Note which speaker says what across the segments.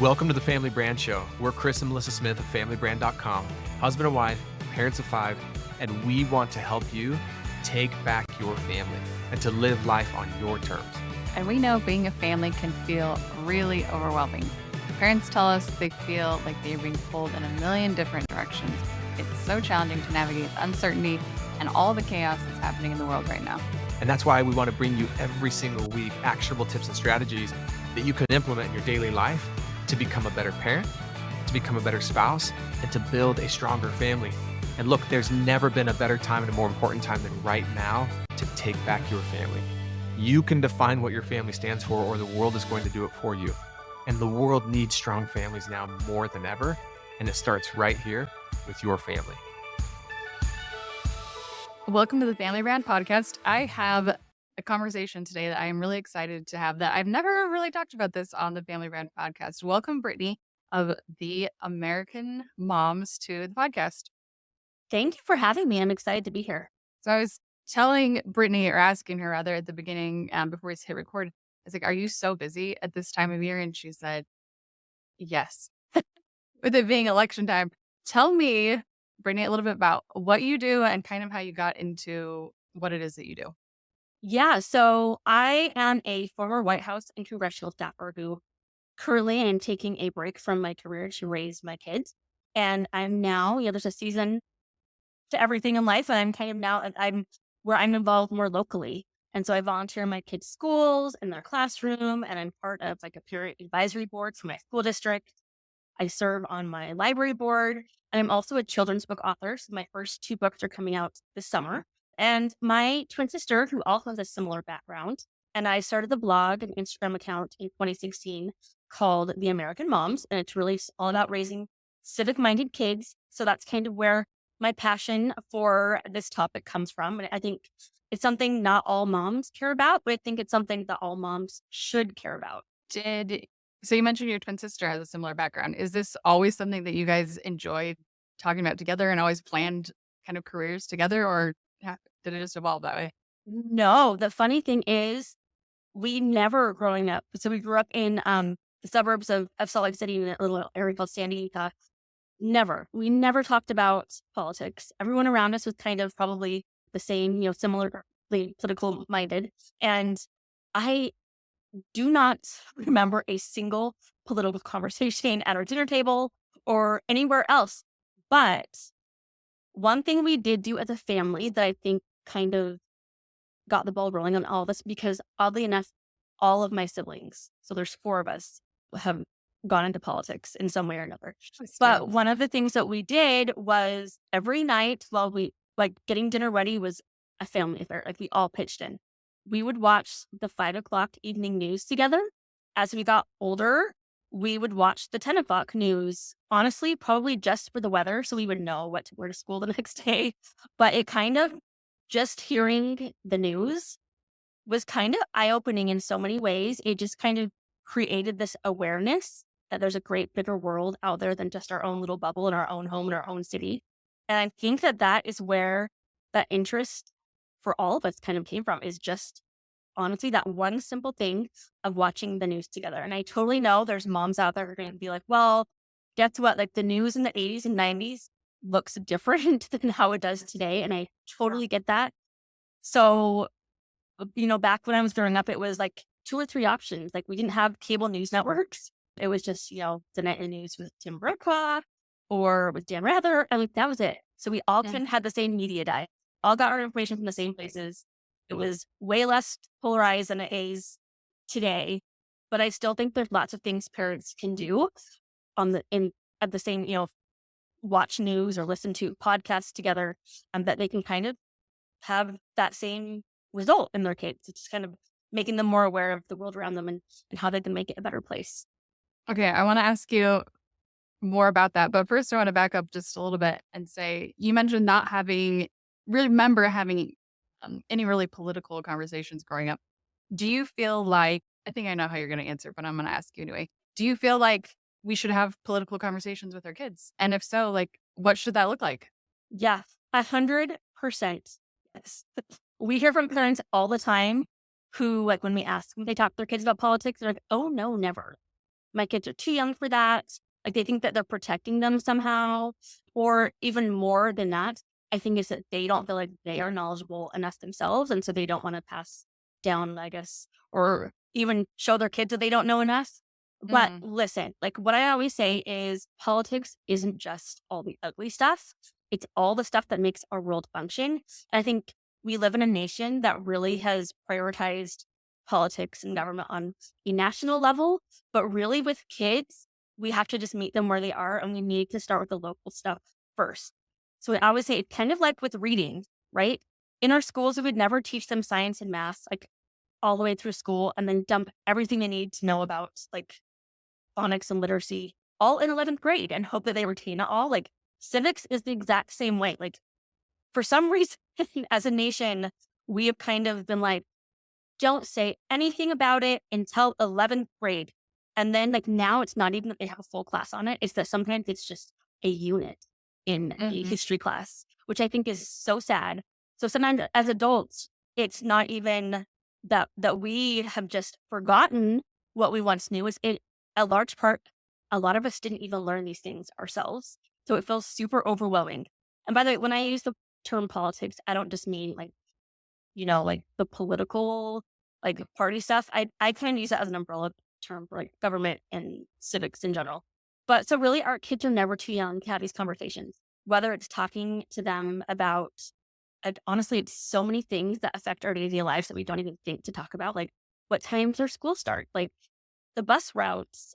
Speaker 1: Welcome to the Family Brand Show. We're Chris and Melissa Smith of FamilyBrand.com, husband and wife, parents of 5, and we want to help you take back your family and to live life on your terms.
Speaker 2: And we know being a family can feel really overwhelming. Parents tell us they feel like they're being pulled in a million different directions. It's so challenging to navigate the uncertainty and all the chaos that's happening in the world right now.
Speaker 1: And that's why we want to bring you every single week actionable tips and strategies that you can implement in your daily life to become a better parent, to become a better spouse, and to build a stronger family. And look, there's never been a better time and a more important time than right now to take back your family. You can define what your family stands for, or the world is going to do it for you. And the world needs strong families now more than ever. And it starts right here with your family.
Speaker 2: Welcome to the Family Brand Podcast. I have a conversation today that I am really excited to have that I've never really talked about this on the Family Brand Podcast. Welcome, Brittany of the American Moms to the podcast.
Speaker 3: Thank you for having me. I'm excited to be here.
Speaker 2: So I was telling Brittany, or asking her rather, at the beginning before we hit record, I was like, are you so busy at this time of year? And she said, yes. With it being election time. Tell me, Brittany, a little bit about what you do and kind of how you got into what it is that you do.
Speaker 3: Yeah, so I am a former White House and congressional staffer who currently am taking a break from my career to raise my kids. And I'm now, there's a season to everything in life. And I'm kind of now, I'm where I'm involved more locally. And so I volunteer in my kids' schools and their classroom, and I'm part of like a peer advisory board for my school district. I serve on my library board, and I'm also a children's book author. So my first 2 books are coming out this summer. And my twin sister, who also has a similar background, and I started the blog and Instagram account in 2016 called The American Moms. And it's really all about raising civic-minded kids. So that's kind of where my passion for this topic comes from. And I think it's something not all moms care about, but I think it's something that all moms should care about.
Speaker 2: So you mentioned your twin sister has a similar background. Is this always something that you guys enjoyed talking about together and always planned kind of careers together, or did it just evolve that way?
Speaker 3: No, the funny thing is we never growing up. So we grew up in the suburbs of Salt Lake City in a little area called Sandy, Utah. We never talked about politics. Everyone around us was kind of probably the same, similarly political minded. And I do not remember a single political conversation at our dinner table or anywhere else. But one thing we did do as a family that I think kind of got the ball rolling on all of this, because oddly enough, all of my siblings, so there's 4 of us, have gone into politics in some way or another. But one of the things that we did was every night while we getting dinner ready was a family affair. Like we all pitched in. We would watch the 5 o'clock evening news together. As we got older, we would watch the 10 o'clock news, honestly, probably just for the weather. So we would know what to wear to school the next day. But it kind of, just hearing the news was kind of eye-opening in so many ways. It just kind of created this awareness that there's a great bigger world out there than just our own little bubble in our own home, in our own city. And I think that is where that interest for all of us kind of came from, is just honestly that one simple thing of watching the news together. And I totally know there's moms out there who are going to be like, well, guess what? Like the news in the 80s and 90s looks different than how it does today. And I totally get that. So, back when I was growing up, it was like 2 or 3 options. Like we didn't have cable news networks. It was just, the nightly news with Tim Brokaw or with Dan Rather. And that was it. So we all couldn't have the same media diet. All got our information from the same places. It was way less polarized than it is today. But I still think there's lots of things parents can do at the same, watch news or listen to podcasts together, and that they can kind of have that same result in their kids. It's just kind of making them more aware of the world around them and how they can make it a better place.
Speaker 2: Okay, I want to ask you more about that. But first, I want to back up just a little bit and say, you mentioned not remember having any really political conversations growing up. Do you feel like, I think I know how you're going to answer, but I'm going to ask you anyway. Do you feel like we should have political conversations with our kids? And if so, what should that look like?
Speaker 3: Yeah, 100%. Yes. We hear from parents all the time who, when we ask them, they talk to their kids about politics, they're like, oh no, never. my kids are too young for that. Like they think that they're protecting them somehow. Or even more than that, I think it's that they don't feel like they are knowledgeable enough themselves. And so they don't want to pass down, I guess, or even show their kids that they don't know enough. But
Speaker 2: Mm.
Speaker 3: listen, like what I always say is politics isn't just all the ugly stuff. It's all the stuff that makes our world function. I think we live in a nation that really has prioritized politics and government on a national level. But really with kids, we have to just meet them where they are, and we need to start with the local stuff first. So I would say it's kind of like with reading, right? In our schools, we would never teach them science and math, like all the way through school, and then dump everything they need to know about like phonics and literacy all in 11th grade and hope that they retain it all. Like civics is the exact same way. Like for some reason, as a nation, we have kind of been like, don't say anything about it until 11th grade. And then like now it's not even that they have a full class on it. It's that sometimes it's just a unit in a
Speaker 2: Mhm.
Speaker 3: history class, which I think is so sad. So sometimes as adults, it's not even that we have just forgotten what we once knew. Is it a large part, a lot of us didn't even learn these things ourselves. So it feels super overwhelming. And by the way, when I use the term politics, I don't just mean like, like the political, like party stuff. I kind of use that as an umbrella term for like government and civics in general. But so really our kids are never too young to have these conversations, whether it's talking to them about, honestly, it's so many things that affect our day-to-day lives that we don't even think to talk about. Like what times their school start, like the bus routes,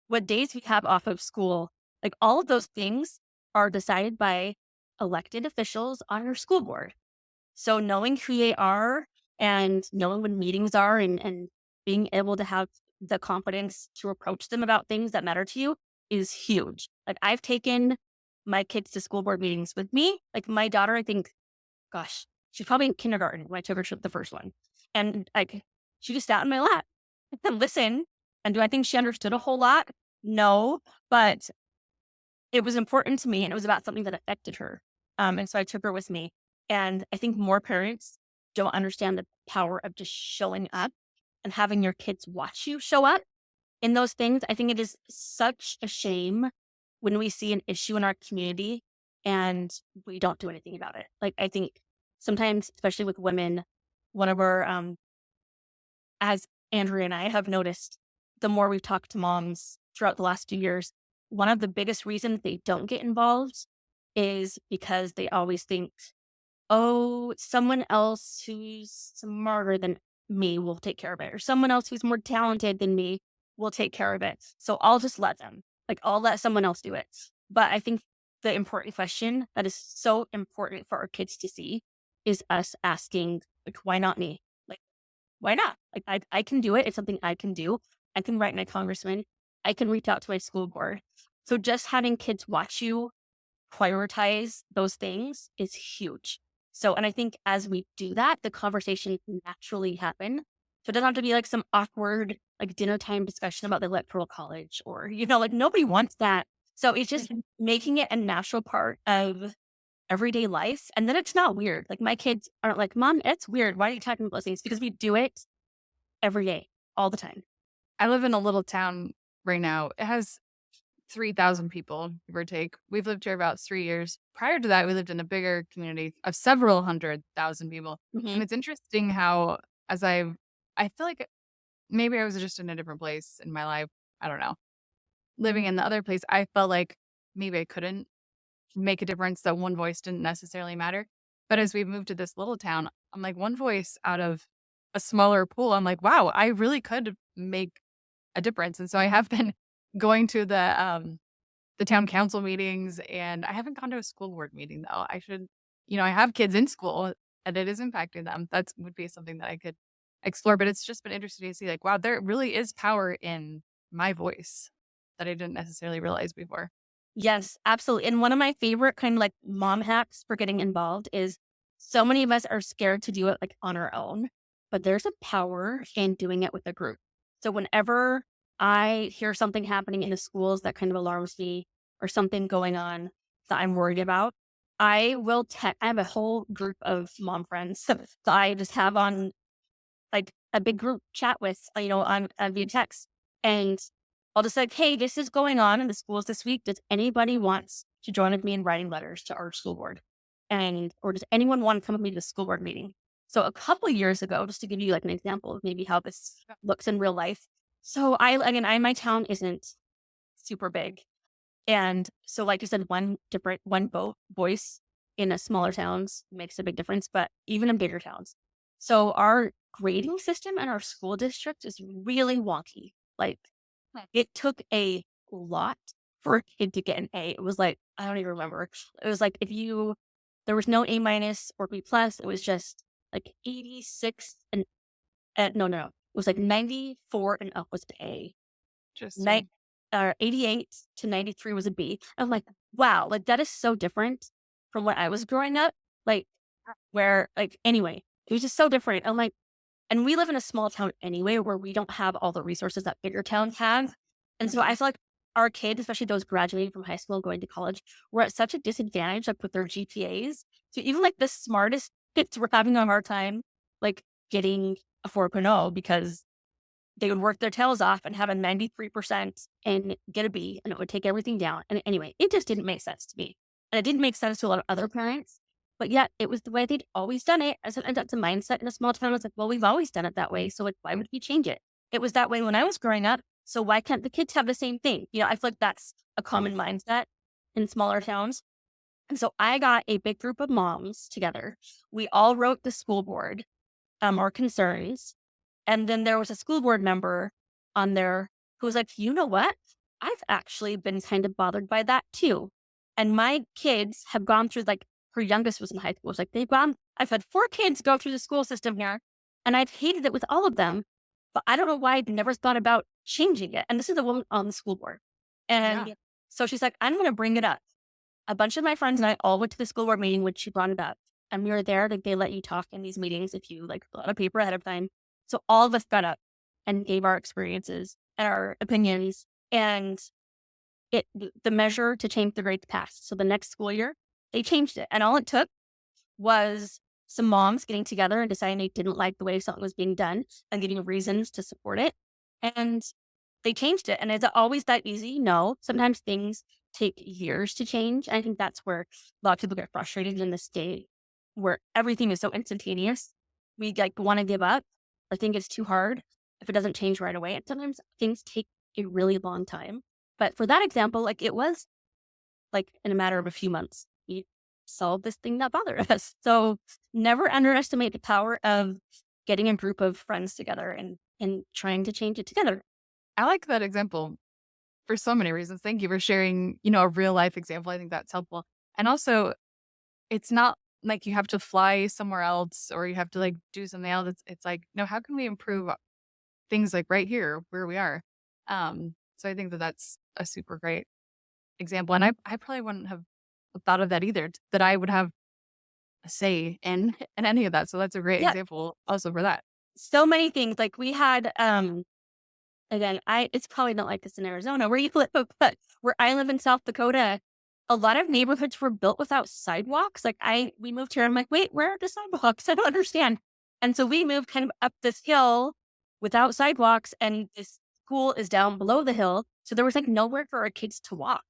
Speaker 3: what days we have off of school, like all of those things are decided by elected officials on your school board. So knowing who they are and knowing when meetings are and being able to have the confidence to approach them about things that matter to you is huge. Like I've taken my kids to school board meetings with me. Like my daughter, I think, gosh, she's probably in kindergarten when I took her to the first one. And like she just sat in my lap and listened. And do I think she understood a whole lot? No, but it was important to me and it was about something that affected her. And so I took her with me. And I think more parents don't understand the power of just showing up and having your kids watch you show up in those things. I think it is such a shame when we see an issue in our community and we don't do anything about it. Like I think sometimes, especially with women, one of our, as Andrea and I have noticed, the more we've talked to moms throughout the last 2 years, one of the biggest reasons they don't get involved is because they always think, oh, someone else who's smarter than me will take care of it, or someone else who's more talented than me will take care of it. So I'll just let them, like, I'll let someone else do it. But I think the important question that is so important for our kids to see is us asking, like, why not me? Like, why not? Like, I can do it. It's something I can do. I can write my congressman. I can reach out to my school board. So just having kids watch you prioritize those things is huge. So, and I think as we do that, the conversation can naturally happen. So it doesn't have to be like some awkward, like dinner time discussion about the electoral college or, like nobody wants that. So it's just making it a natural part of everyday life. And then it's not weird. Like my kids aren't like, Mom, it's weird. Why are you talking about things? Because we do it every day, all the time.
Speaker 2: I live in a little town right now. It has 3,000 people, give or take. We've lived here about 3 years. Prior to that, we lived in a bigger community of several 100,000 people.
Speaker 3: Mhm.
Speaker 2: And it's interesting how, I feel like maybe I was just in a different place in my life. I don't know. Living in the other place, I felt like maybe I couldn't make a difference, that one voice didn't necessarily matter. But as we moved to this little town, I'm like, one voice out of a smaller pool, I'm like, wow, I really could make a difference. And so I have been going to the town council meetings, and I haven't gone to a school board meeting though. I should, I have kids in school and it is impacting them. That would be something that I could explore. But it's just been interesting to see, like, wow, there really is power in my voice that I didn't necessarily realize before.
Speaker 3: Yes, absolutely. And one of my favorite kind of like mom hacks for getting involved is so many of us are scared to do it like on our own, but there's a power in doing it with a group. So whenever I hear something happening in the schools that kind of alarms me or something going on that I'm worried about, I will I have a whole group of mom friends that I just have on like a big group chat with, on via text. And I'll just like, hey, this is going on in the schools this week. Does anybody wants to join with me in writing letters to our school board? Or does anyone want to come with me to the school board meeting? So a couple of years ago, just to give you like an example of maybe how this looks in real life. So my town isn't super big. And so, like you said, voice in a smaller towns makes a big difference, but even in bigger towns. So our grading system in our school district is really wonky. Like it took a lot for a kid to get an A. It was like, I don't even remember. It was like there was no A minus or B plus. It was just like 86 and no. It was like 94 and up was an A.
Speaker 2: Interesting.
Speaker 3: 88 to 93 was a B. I'm like, wow, like that is so different from when I was growing up. Like, anyway, it was just so different. I'm like, and we live in a small town anyway, where we don't have all the resources that bigger towns have. And so I feel like our kids, especially those graduating from high school, going to college, were at such a disadvantage, like with their GPAs. So even like the smartest kids were having a hard time, like getting a 4.0 because they would work their tails off and have a 93% and get a B, and it would take everything down. And anyway, it just didn't make sense to me. And it didn't make sense to a lot of other parents, but yet it was the way they'd always done it. And that's a mindset in a small town. It's like, well, we've always done it that way. So why would we change it? It was that way when I was growing up. So why can't the kids have the same thing? I feel like that's a common mindset in smaller towns. And so I got a big group of moms together. We all wrote the school board, our concerns. And then there was a school board member on there who was like, you know what? I've actually been kind of bothered by that too. And my kids have gone through, like, her youngest was in high school. It's like, I've had 4 kids go through the school system here, and I've hated it with all of them, but I don't know why I'd never thought about changing it. And this is a woman on the school board. And
Speaker 2: Yeah.
Speaker 3: so she's like, I'm going to bring it up. A bunch of my friends and I all went to the school board meeting when she brought it up. And we were there. Like, they let you talk in these meetings if you like fill out a paper ahead of time. So all of us got up and gave our experiences and our opinions, and the measure to change the grades passed. So the next school year, they changed it. And all it took was some moms getting together and deciding they didn't like the way something was being done and getting reasons to support it. And they changed it. And is it always that easy? No. Sometimes things take years to change. I think that's where a lot of people get frustrated in this state where everything is so instantaneous. We like want to give up or think it's too hard if it doesn't change right away. And sometimes things take a really long time. But for that example, like it was like in a matter of a few months, we solved this thing that bothered us. So never underestimate the power of getting a group of friends together and trying to change it together.
Speaker 2: I like that example for so many reasons. Thank you for sharing, a real life example. I think that's helpful. And also, it's not like you have to fly somewhere else or you have to like do something else. It's like, no, how can we improve things like right here where we are? So I think that that's a super great example. And I probably wouldn't have thought of that either, that I would have a say in any of that. So that's a great
Speaker 3: Yeah,
Speaker 2: example also for that.
Speaker 3: so many things. Like we had, again, it's probably not like this in Arizona where you live, but where I live in South Dakota, a lot of neighborhoods were built without sidewalks. Like we moved here. I'm like, wait, where are the sidewalks? I don't understand. And so we moved kind of up this hill without sidewalks, and this school is down below the hill. So there was like nowhere for our kids to walk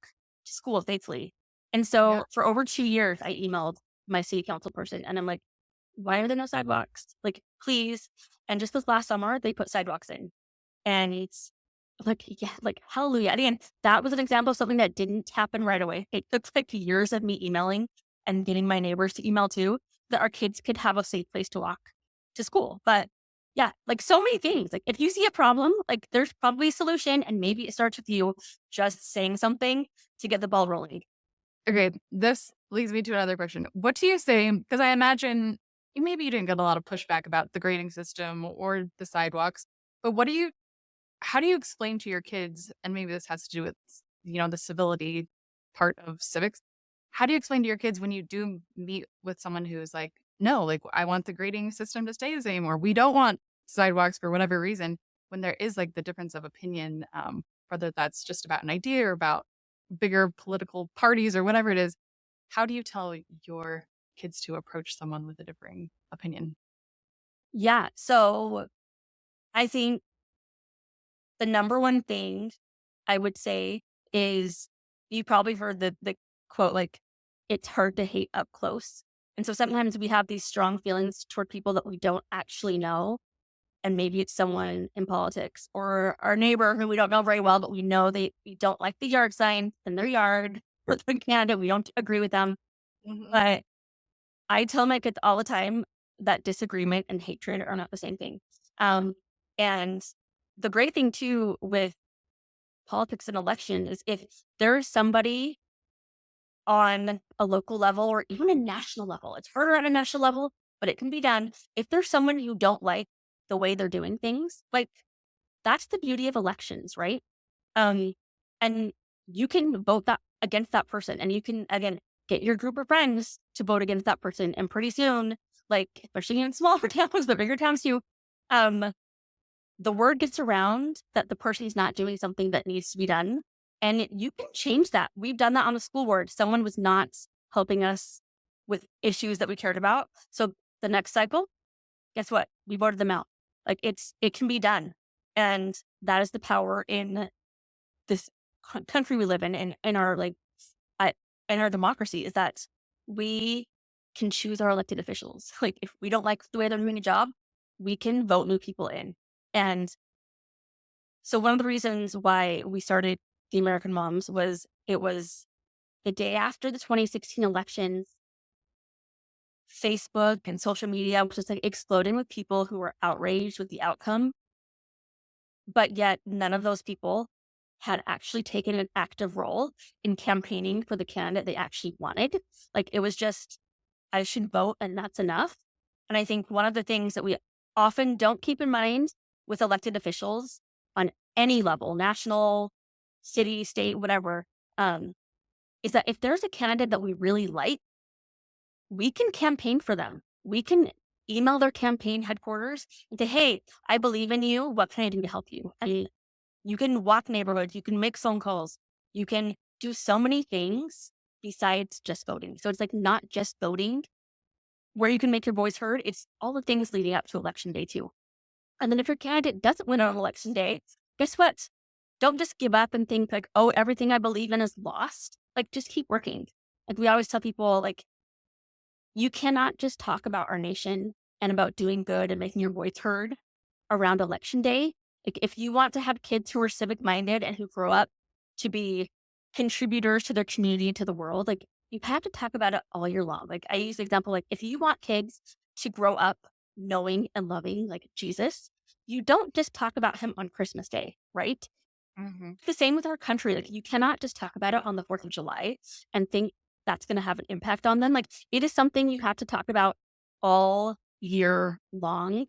Speaker 3: to school safely. And
Speaker 2: Yeah.
Speaker 3: so for over 2 years, I emailed my city council person and I'm like, why are there no sidewalks? Like, please. And just this last summer, they put sidewalks in. And it's like, yeah, like hallelujah. Again, that was an example of something that didn't happen right away. It took like years of me emailing and getting my neighbors to email too, that our kids could have a safe place to walk to school. But yeah, like so many things. Like if you see a problem, like there's probably a solution, and maybe it starts with you just saying something to get the ball rolling.
Speaker 2: Okay, this leads me to another question. What do you say? Because I imagine maybe you didn't get a lot of pushback about the grading system or the sidewalks, but how do you explain to your kids, and maybe this has to do with, the civility part of civics. How do you explain to your kids when you do meet with someone who's like, no, like I want the grading system to stay the same, or we don't want sidewalks for whatever reason, when there is like the difference of opinion, whether that's just about an idea or about bigger political parties or whatever it is. How do you tell your kids to approach someone with a differing opinion?
Speaker 3: Yeah. So I think the number one thing I would say is you probably heard the quote, like, it's hard to hate up close. And so sometimes we have these strong feelings toward people that we don't actually know. And maybe it's someone in politics or our neighbor who we don't know very well, but we know we don't like the yard sign in their yard or the candidate. We don't agree with them. But I tell my kids all the time that disagreement and hatred are not the same thing. And the great thing too with politics and election is if there's somebody on a local level or even a national level, it's harder at a national level, but it can be done. If there's someone you don't like the way they're doing things, like that's the beauty of elections, right? Um, and you can vote that against that person, and you can again get your group of friends to vote against that person, and pretty soon, like especially in smaller towns, but bigger towns too, um, the word gets around that the person's not doing something that needs to be done. And you can change that. We've done that on the school board. Someone was not helping us with issues that we cared about. So the next cycle, guess what? We voted them out. Like it can be done. And that is the power in this country we live in our in our democracy is that we can choose our elected officials. Like if we don't like the way they're doing a job, we can vote new people in. And so one of the reasons why we started the American Moms was it was the day after the 2016 elections. Facebook and social media was just like exploding with people who were outraged with the outcome. But yet none of those people had actually taken an active role in campaigning for the candidate they actually wanted. Like it was just, I should vote and that's enough. And I think one of the things that we often don't keep in mind with elected officials on any level, national, city, state, whatever, is that if there's a candidate that we really like, we can campaign for them. We can email their campaign headquarters and say, hey, I believe in you. What can I do to help you? And you can walk neighborhoods. You can make phone calls. You can do so many things besides just voting. So it's like not just voting where you can make your voice heard. It's all the things leading up to election day too. And then if your candidate doesn't win on election day, guess what? Don't just give up and think like, oh, everything I believe in is lost. Like just keep working. Like we always tell people like, you cannot just talk about our nation and about doing good and making your voice heard around election day. Like if you want to have kids who are civic-minded and who grow up to be contributors to their community, to the world, like you have to talk about it all year long. Like I use the example, like if you want kids to grow up knowing and loving like Jesus, you don't just talk about him on Christmas Day, right? The same with our country. Like you cannot just talk about it on the 4th of July and think that's going to have an impact on them. Like it is something you have to talk about all year long,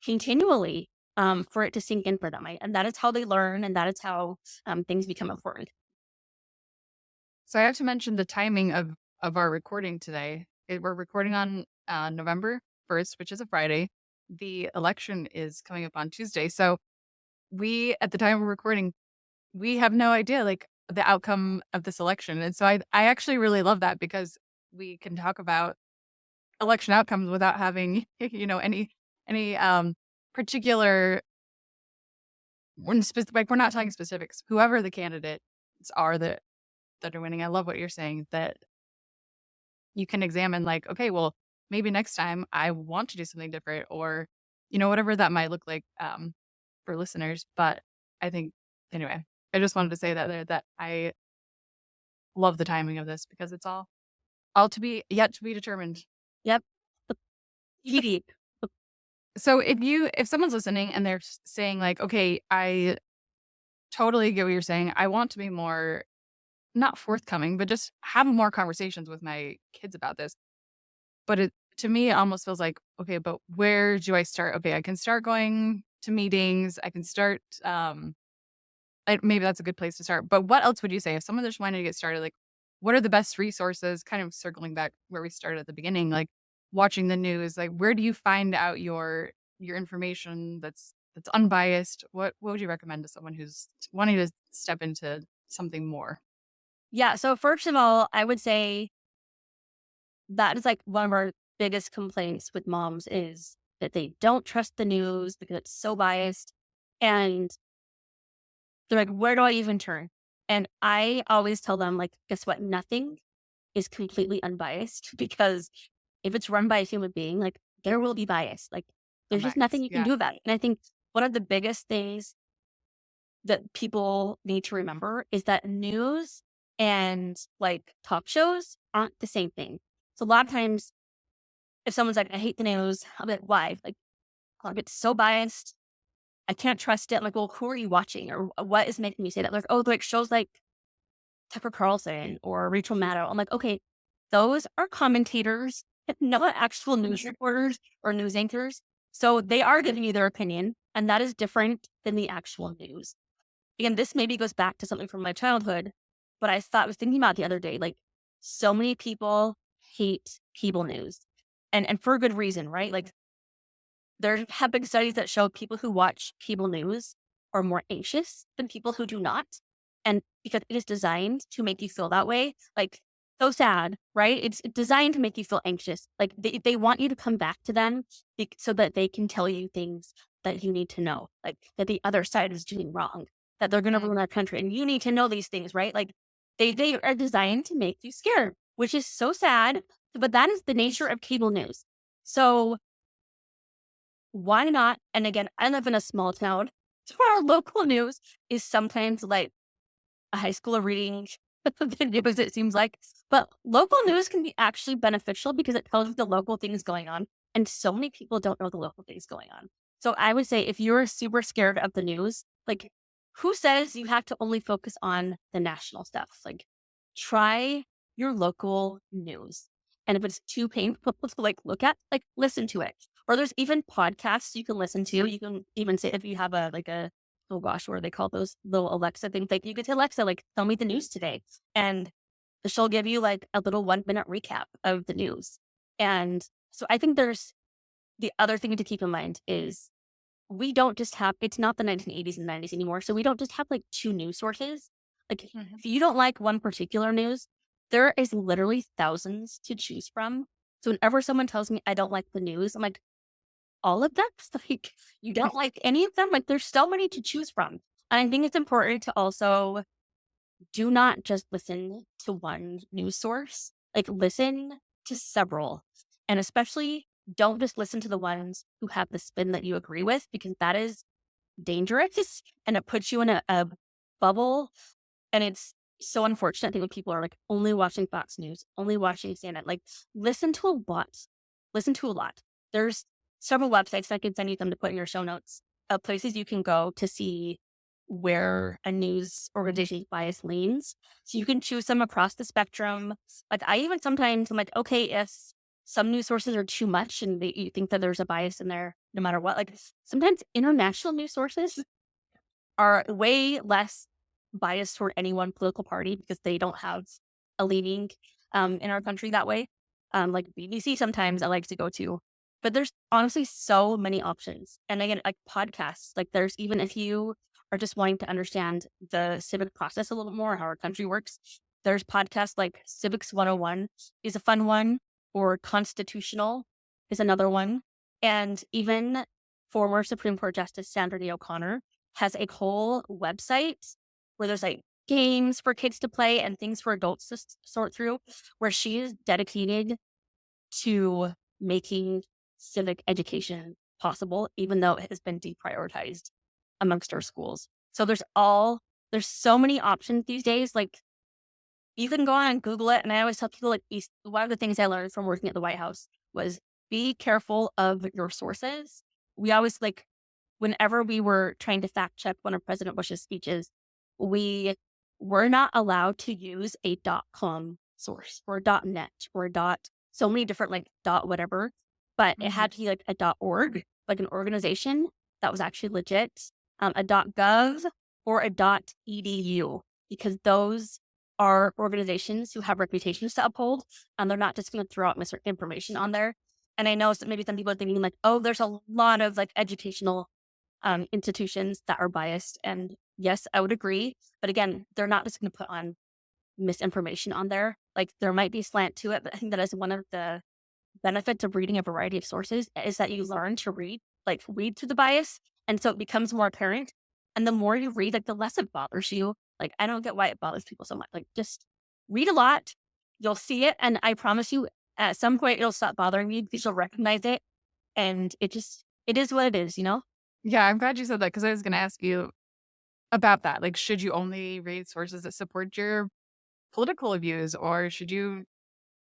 Speaker 3: continually, for it to sink in for them. And that is how they learn. And that is how things become important.
Speaker 2: So I have to mention the timing of our recording today. We're recording on November 1st, which is a Friday. The election is coming up on Tuesday. So we, at the time of recording, we have no idea like the outcome of this election. And so I actually really love that because we can talk about election outcomes without having, any particular, like we're not talking specifics. Whoever the candidates are that are winning. I love what you're saying, that you can examine like, okay, well, maybe next time I want to do something different or, whatever that might look like for listeners. But I think, anyway, I just wanted to say that I love the timing of this because it's all to be yet to be determined.
Speaker 3: Yep. TBD.
Speaker 2: So if someone's listening and they're saying like, okay, I totally get what you're saying. I want to be more, not forthcoming, but just have more conversations with my kids about this. But to me, it almost feels like, okay, but where do I start? Okay, I can start going to meetings. I can start, maybe that's a good place to start. But what else would you say if someone just wanted to get started? Like, what are the best resources? Kind of circling back where we started at the beginning, like watching the news. Like, where do you find out your information that's unbiased? What would you recommend to someone who's wanting to step into something more?
Speaker 3: Yeah. So first of all, I would say that is like one of our biggest complaints with moms is that they don't trust the news because it's so biased. And They're like, where do I even turn? And I always tell them, like, guess what? Nothing is completely unbiased because if it's run by a human being, like, there will be bias. Like, there's just nothing
Speaker 2: Unbiased.
Speaker 3: you can
Speaker 2: Yeah.
Speaker 3: do about it. And I think one of the biggest things that people need to remember is that news and like talk shows aren't the same thing. So a lot of times if someone's like, I hate the news, I'll be like, why? Like, I'll get so biased. I can't trust it. I'm like, well, who are you watching? Or what is making you say that? Like, oh, like shows like Tucker Carlson or Rachel Maddow. I'm like, okay, those are commentators, not actual news reporters or news anchors. So they are giving you their opinion, and that is different than the actual news. Again, this maybe goes back to something from my childhood, but I was thinking about the other day, like so many people hate cable news and for a good reason, right? Like there have been studies that show people who watch cable news are more anxious than people who do not. And because it is designed to make you feel that way, like so sad, right? It's designed to make you feel anxious. Like they want you to come back to them so that they can tell you things that you need to know, like that the other side is doing wrong, that they're going to
Speaker 2: Mm.
Speaker 3: ruin our country. And you need to know these things, right? Like they are designed to make you scared, which is so sad. But that is the nature of cable news. So why not? And again, I live in a small town. So our local news is sometimes like a high school reading the news, it seems like. But local news can be actually beneficial because it tells you the local things going on. And so many people don't know the local things going on. So I would say if you're super scared of the news, like who says you have to only focus on the national stuff? Like try your local news. And if it's too painful to like look at, like listen to it. Or there's even podcasts you can listen to. You can even say if you have a oh gosh, what do they call those little Alexa things? Like you could say, Alexa, like tell me the news today. And she'll give you like a little 1 minute recap of the news. And so I think there's the other thing to keep in mind is we don't just have, it's not the 1980s and 90s anymore. So we don't just have like two news sources. Like if you don't like one particular news, there is literally thousands to choose from. So whenever someone tells me I don't like the news, I'm like, all of them? Like, you don't like any of them? Like, there's so many to choose from. And I think it's important to also do not just listen to one news source, like, listen to several. And especially don't just listen to the ones who have the spin that you agree with, because that is dangerous and it puts you in a bubble. And it's so unfortunate. I think when people are like only watching Fox News, only watching CNN, like listen to a lot. Listen to a lot. There's several websites that I can send you them to put in your show notes of places you can go to see where a news organization's bias leans. So you can choose them across the spectrum. Like I even sometimes I'm like, okay, if some news sources are too much and you think that there's a bias in there, no matter what, like sometimes international news sources are way less biased toward any one political party because they don't have a leaning in our country that way. Like BBC sometimes I like to go to, but there's honestly so many options. And again, like podcasts, like there's even if you are just wanting to understand the civic process a little bit more, how our country works, there's podcasts like Civics 101 is a fun one, or Constitutional is another one. And even former Supreme Court Justice Sandra Day O'Connor has a whole website where there's like games for kids to play and things for adults to sort through, where she is dedicated to making civic education possible, even though it has been deprioritized amongst our schools. So there's so many options these days. Like you can go on and Google it. And I always tell people like one of the things I learned from working at the White House was be careful of your sources. We always like, whenever we were trying to fact check one of President Bush's speeches, we were not allowed to use a .com source or a .net or a so many different like whatever, but it had to be like a .org, like an organization that was actually legit, a .gov or a .edu, because those are organizations who have reputations to uphold, and they're not just going to throw out misinformation on there. And I know that maybe some people are thinking like, oh, there's a lot of like educational institutions that are biased. And yes, I would agree. But again, they're not just going to put on misinformation on there. Like there might be slant to it, but I think that is one of the benefits of reading a variety of sources is that you learn to read through the bias. And so it becomes more apparent. And the more you read, like the less it bothers you. Like, I don't get why it bothers people so much. Like, just read a lot. You'll see it. And I promise you, at some point, it'll stop bothering you because you'll recognize it. And it is what it is, you know?
Speaker 2: Yeah, I'm glad you said that because I was going to ask you about that. Like, should you only read sources that support your political views, or should you,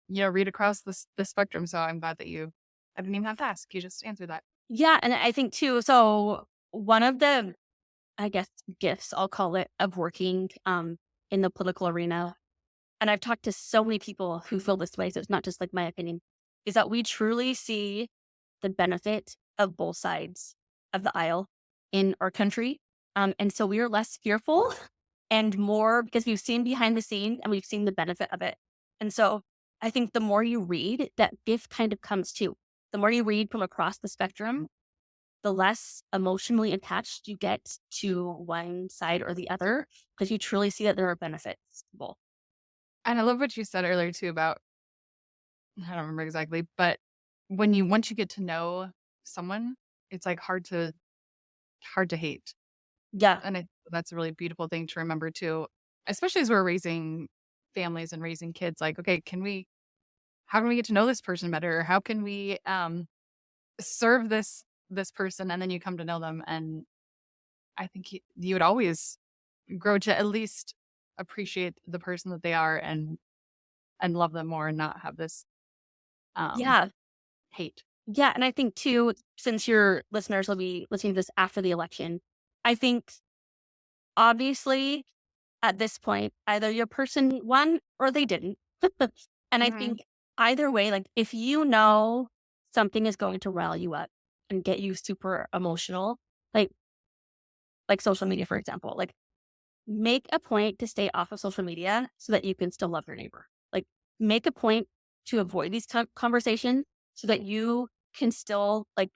Speaker 2: read across the spectrum? So I'm glad that I didn't even have to ask. You just answered that.
Speaker 3: Yeah. And I think too, so one of the, I guess, gifts, I'll call it, of working in the political arena, and I've talked to so many people who feel this way, so it's not just like my opinion, is that we truly see the benefit of both sides of the aisle in our country. And so we are less fearful and more because we've seen behind the scenes and we've seen the benefit of it. And so I think the more you read, that gift kind of comes too. The more you read from across the spectrum, the less emotionally attached you get to one side or the other, because you truly see that there are benefits to both.
Speaker 2: And I love what you said earlier too about, I don't remember exactly, but once you get to know someone, it's like hard to hate.
Speaker 3: Yeah.
Speaker 2: And that's a really beautiful thing to remember too, especially as we're raising families and raising kids. Like, okay, how can we get to know this person better? How can we serve this person? And then you come to know them, and I think you would always grow to at least appreciate the person that they are and love them more and not have this
Speaker 3: Yeah.
Speaker 2: hate.
Speaker 3: Yeah. And I think too, since your listeners will be listening to this after the election, I think obviously at this point, either your person won or they didn't. And I
Speaker 2: Mhm.
Speaker 3: think either way, like if you know something is going to rile you up and get you super emotional, like social media, for example, like make a point to stay off of social media so that you can still love your neighbor. Like make a point to avoid these conversations so that you can still like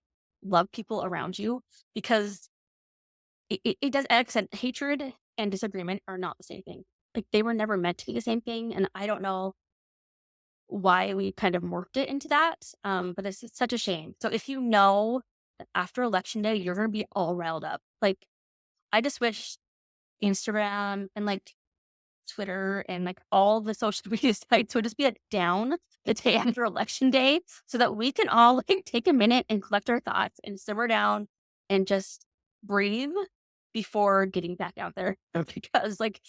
Speaker 3: love people around you, because it does accent hatred and disagreement are not the same thing. Like they were never meant to be the same thing. And I don't know why we kind of morphed it into that. But it's such a shame. So if you know that after election day, you're going to be all riled up, like I just wish Instagram and like Twitter and like all the social media sites would just be like down the day after election day so that we can all like take a minute and collect our thoughts and simmer down and just breathe before getting back out there. Because like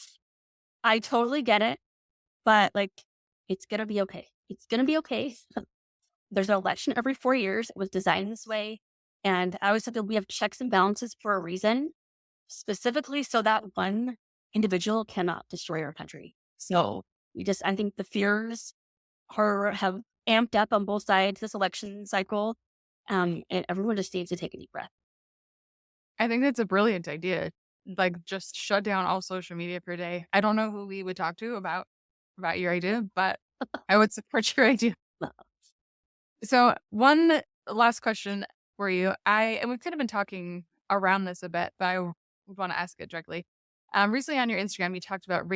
Speaker 3: I totally get it, but like it's gonna be okay. It's gonna be okay. There's an election every 4 years. It was designed this way. And I always said that we have checks and balances for a reason, specifically so that one individual cannot destroy our country. So I think the fears have amped up on both sides this election cycle. And everyone just needs to take a deep breath.
Speaker 2: I think that's a brilliant idea. Like, just shut down all social media for a day. I don't know who we would talk to about your idea, but I would support your idea. So one last question for you. And we've kind of been talking around this a bit, but I would want to ask it directly. Recently on your Instagram, you talked about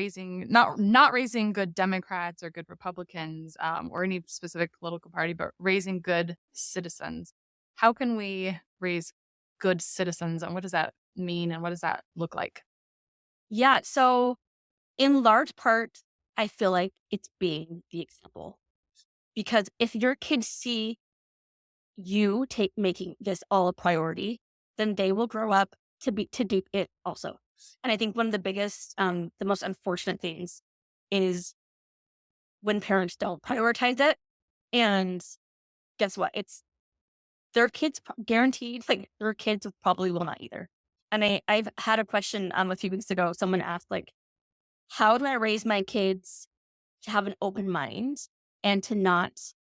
Speaker 2: not raising good Democrats or good Republicans, or any specific political party, but raising good citizens. How can we raise good citizens, and what does that mean, and what does that look like?
Speaker 3: Yeah. So in large part, I feel like it's being the example, because if your kids see you making this all a priority, then they will grow up to do it also. And I think one of the biggest, the most unfortunate things is when parents don't prioritize it. And guess what? It's their kids guaranteed, like their kids probably will not either. And I've had a question a few weeks ago. Someone asked, like, how do I raise my kids to have an open mind and to not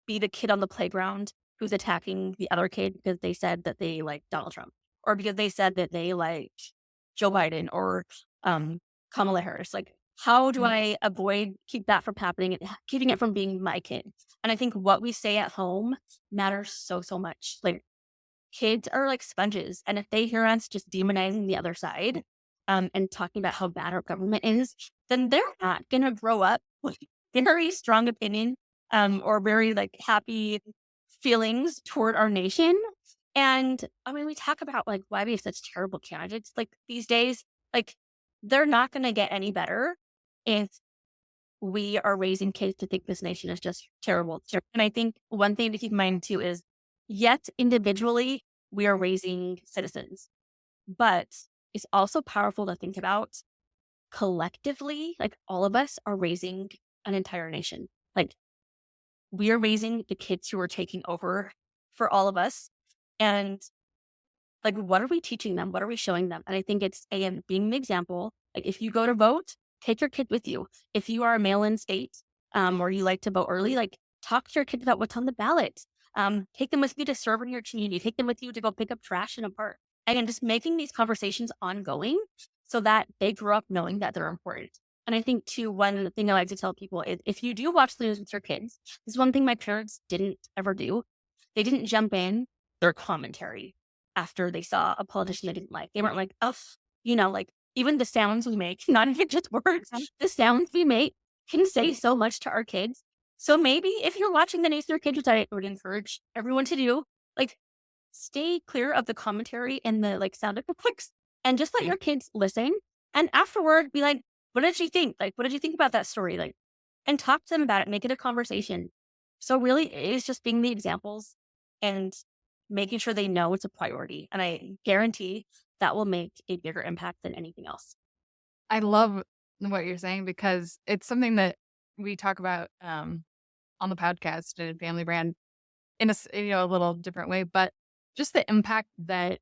Speaker 3: be the kid on the playground who's attacking the other kid because they said that they like Donald Trump, or because they said that they like Joe Biden or Kamala Harris? Like, how do I keep that from happening and keeping it from being my kid? And I think what we say at home matters so much. Like, kids are like sponges. And if they hear us just demonizing the other side and talking about how bad our government is, then they're not going to grow up with very strong opinion or very like happy feelings toward our nation. And I mean, we talk about like why we have such terrible candidates like these days. Like, they're not going to get any better if we are raising kids to think this nation is just terrible. And I think one thing to keep in mind too is, yet individually, we are raising citizens, but it's also powerful to think about collectively, like all of us are raising an entire nation. Like, we are raising the kids who are taking over for all of us. And like, what are we teaching them? What are we showing them? And I think it's being the example. Like, if you go to vote, take your kid with you. If you are a mail-in state, or you like to vote early, like, talk to your kids about what's on the ballot. Take them with you to serve in your community. Take them with you to go pick up trash in a park. Again, just making these conversations ongoing so that they grow up knowing that they're important. And I think too, one thing I like to tell people is, if you do watch the news with your kids, this is one thing my parents didn't ever do. They didn't jump in their commentary after they saw a politician they didn't like. They weren't like, oh, like, even the sounds we make, not even just words, the sounds we make can say so much to our kids. So maybe if you're watching the news with your kids, which I would encourage everyone to do, like, stay clear of the commentary and the like sound effects, and just let your kids listen. And afterward, be like, what did you think? Like, what did you think about that story? Like, and talk to them about it, make it a conversation. So really, it is just being the examples and making sure they know it's a priority. And I guarantee that will make a bigger impact than anything else.
Speaker 2: I love what you're saying, because it's something that we talk about on the podcast and Family Brand in a little different way, but just the impact that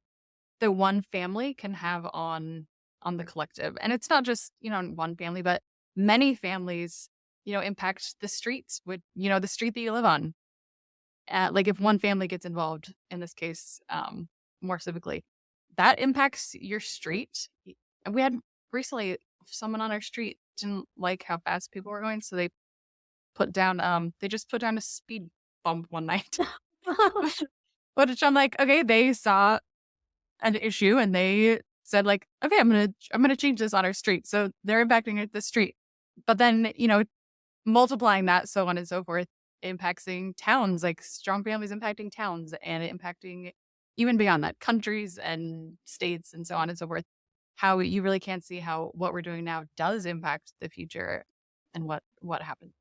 Speaker 2: the one family can have on the collective. And it's not just, one family, but many families, impact the streets with, the street that you live on. Like, if one family gets involved, in this case, more civically, that impacts your street. And we had recently someone on our street didn't like how fast people were going, so they just put down a speed bump one night. Which I'm like, okay, they saw an issue and they said, like, okay, I'm gonna change this on our street. So they're impacting the street. But then, multiplying that, so on and so forth, impacting towns, like strong families impacting towns, and impacting even beyond that, countries and states and so on and so forth. How you really can't see how what we're doing now does impact the future and what happens.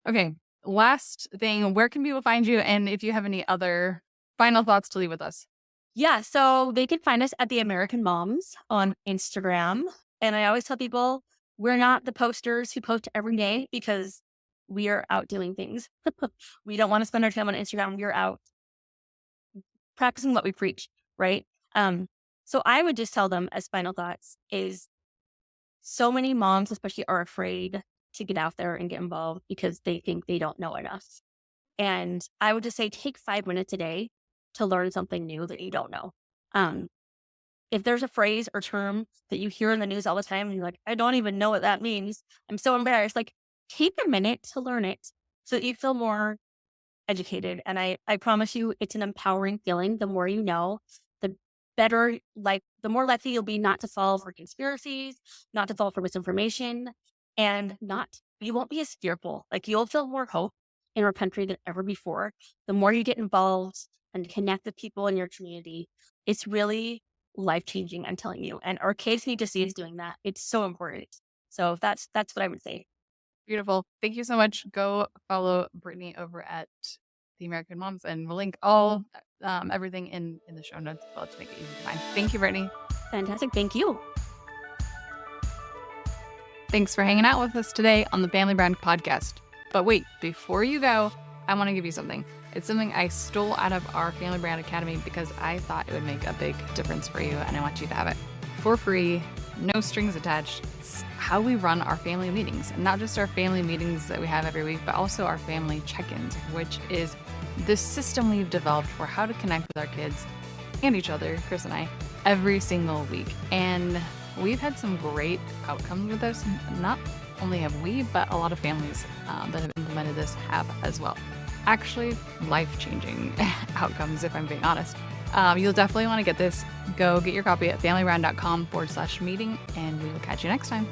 Speaker 2: Okay, last thing, where can people find you? And if you have any other final thoughts to leave with us?
Speaker 3: Yeah, so they can find us at The American Moms on Instagram. And I always tell people, we're not the posters who post every day, because we are out doing things. We don't want to spend our time on Instagram. We're out practicing what we preach, right? So I would just tell them, as final thoughts, is so many moms especially are afraid to get out there and get involved because they think they don't know enough. And I would just say, take 5 minutes a day to learn something new that you don't know. If there's a phrase or term that you hear in the news all the time and you're like, I don't even know what that means, I'm so embarrassed, like, take a minute to learn it so that you feel more educated. And I promise you, it's an empowering feeling. The more you know, the better, like, the more likely you'll be not to fall for conspiracies, not to fall for misinformation, and you won't be as fearful. Like, you'll feel more hope in our country than ever before. The more you get involved and connect with people in your community, it's really life-changing, I'm telling you. And our kids need to see us doing that. It's so important. So that's what I would say.
Speaker 2: Beautiful. Thank you so much. Go follow Brittany over at The American Moms, and we'll link all everything in the show notes as well to make it easy to find. Thank you, Brittany.
Speaker 3: Fantastic. Thank you.
Speaker 2: Thanks for hanging out with us today on the Family Brand Podcast. But wait, before you go, I want to give you something. It's something I stole out of our Family Brand Academy because I thought it would make a big difference for you, and I want you to have it for free, no strings attached. It's how we run our family meetings, and not just our family meetings that we have every week, but also our family check-ins, which is the system we've developed for how to connect with our kids and each other, Chris and I, every single week. And we've had some great outcomes with this. Not only have we, but a lot of families that have implemented this have as well. Actually, life-changing outcomes, if I'm being honest. You'll definitely want to get this. Go get your copy at familybrand.com/meeting, and we will catch you next time.